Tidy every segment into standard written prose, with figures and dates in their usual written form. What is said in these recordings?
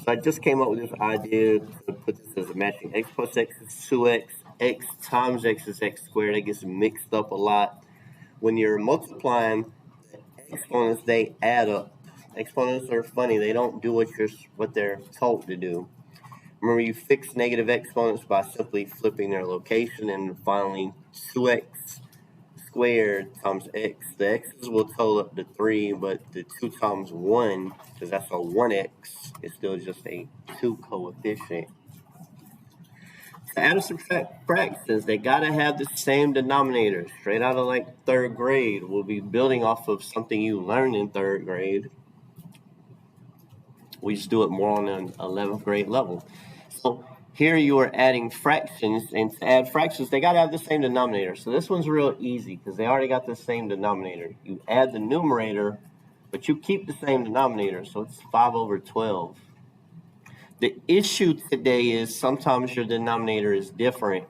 So I just came up with this idea to put this as a matching. X plus x is 2x. X times x is x squared. That gets mixed up a lot. When you're multiplying exponents, they add up. Exponents are funny. They don't do what they're told to do. Remember, you fix negative exponents by simply flipping their location, and finally 2x squared times x. The x's will total up to 3, but the 2 times 1, because that's a 1x, is still just a 2 coefficient. To add or subtract fractions, they got to have the same denominator. Straight out of like 3rd grade, we'll be building off of something you learned in 3rd grade. We just do it more on an 11th grade level. So here you are adding fractions, and to add fractions, they got to have the same denominator. So this one's real easy because they already got the same denominator. You add the numerator, but you keep the same denominator, so it's 5 over 12. The issue today is sometimes your denominator is different,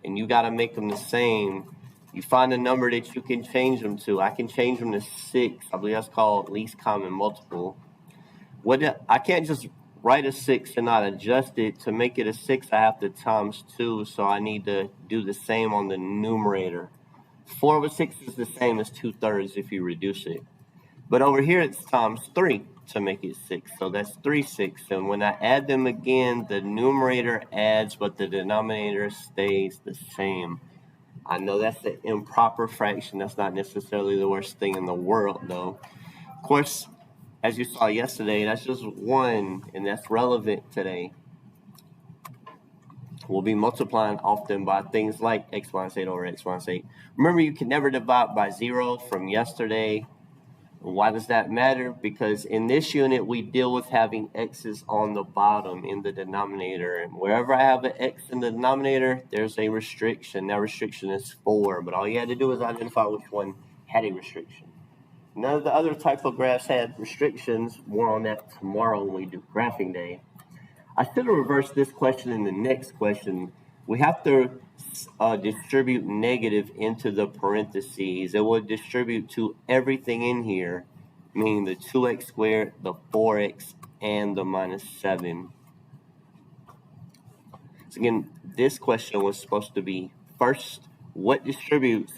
and you got to make them the same. You find a number that you can change them to. I can change them to 6. I believe that's called least common multiple. I can't just write a 6 and not adjust it. To make it a 6, I have to times 2, so I need to do the same on the numerator. 4 over 6 is the same as 2/3 if you reduce it. But over here, it's times 3 to make it 6, so that's 3 6. And when I add them again, the numerator adds, but the denominator stays the same. I know that's an improper fraction. That's not necessarily the worst thing in the world, though. Of course, as you saw yesterday, that's just 1, and that's relevant today. We'll be multiplying often by things like x minus 8 over x minus 8. Remember, you can never divide by 0 from yesterday. Why does that matter? Because in this unit, we deal with having x's on the bottom in the denominator. And wherever I have an x in the denominator, there's a restriction. That restriction is 4. But all you had to do is identify which one had a restriction. None of the other typographs had restrictions. More on that tomorrow when we do graphing day. I should have reversed this question in the next question. We have to distribute negative into the parentheses. It will distribute to everything in here, meaning the 2x squared, the 4x, and the minus 7. So again, this question was supposed to be first, what distributes?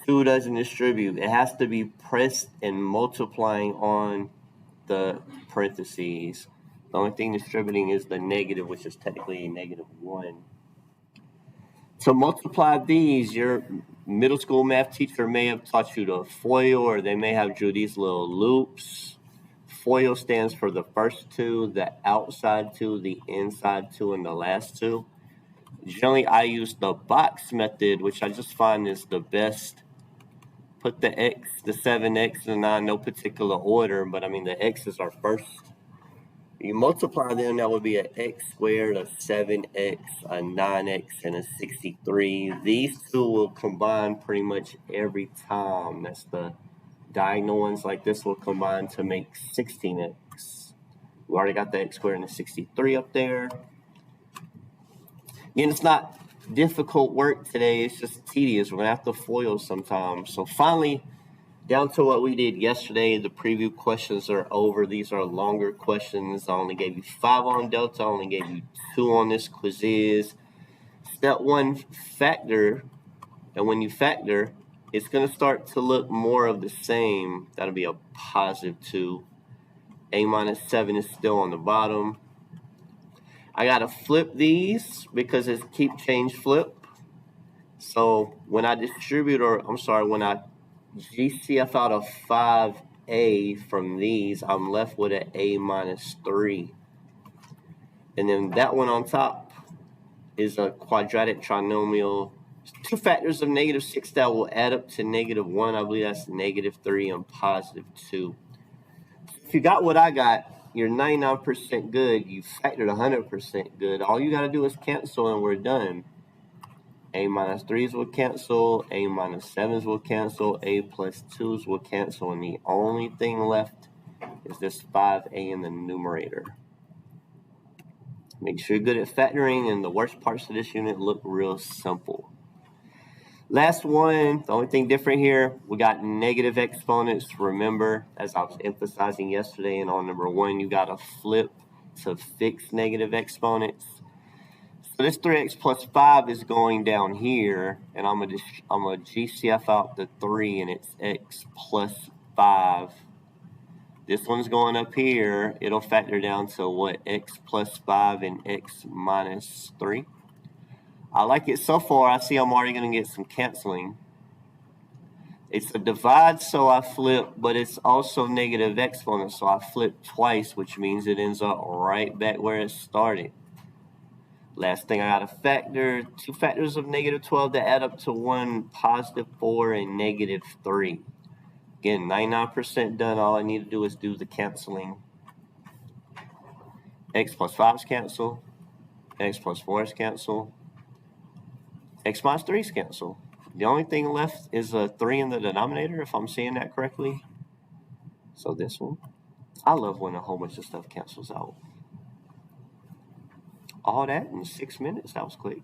2 doesn't distribute. It has to be pressed and multiplying on the parentheses. The only thing distributing is the negative, which is technically a -1. To multiply these, your middle school math teacher may have taught you to FOIL, or they may have drew these little loops. FOIL stands for the first 2, the outside 2, the inside 2, and the last 2. Generally, I use the box method, which I just find is the best. Put the x, the 7x, and the 9, no particular order, but I mean the x's are first. You multiply them, that would be an x squared, a 7x, a 9x, and a 63. These 2 will combine pretty much every time. That's the diagonal ones like this will combine to make 16x. We already got the x squared and the 63 up there. Again, it's not difficult work today. It's just tedious. We're going to have to FOIL sometimes. So finally, down to what we did yesterday. The preview questions are over. These are longer questions. I only gave you 5 on Delta. I only gave you 2 on this quiz. Step 1, factor. And when you factor, it's going to start to look more of the same. That'll be a positive 2. A minus 7 is still on the bottom. I got to flip these because it's keep, change, flip. So when I distribute, when I GCF out of 5a from these, I'm left with an a minus 3. And then that one on top is a quadratic trinomial. 2 factors of -6 that will add up to -1. I believe that's -3 and +2. If you got what I got, you're 99% good. You factored 100% good. All you got to do is cancel and we're done. A minus 3s will cancel, A minus 7s will cancel, A plus 2s will cancel, and the only thing left is this 5a in the numerator. Make sure you're good at factoring, and the worst parts of this unit look real simple. Last one, the only thing different here, we got negative exponents. Remember, as I was emphasizing yesterday, and on number 1, you got to flip to fix negative exponents. So this 3x plus 5 is going down here, and I'm gonna GCF out the 3, and it's x plus 5. This one's going up here. It'll factor down to what? X plus 5 and x minus 3. I like it so far. I see I'm already going to get some canceling. It's a divide, so I flip, but it's also negative exponent, so I flip twice, which means it ends up right back where it started. Last thing I got to factor, 2 factors of negative 12 that add up to 1, positive 4, and negative 3. Again, 99% done. All I need to do is do the canceling. X plus 5 is cancel. X plus 4 is cancel. X minus 3 is cancel. The only thing left is a 3 in the denominator, if I'm seeing that correctly. So this one. I love when a whole bunch of stuff cancels out. All that in 6 minutes. That was quick.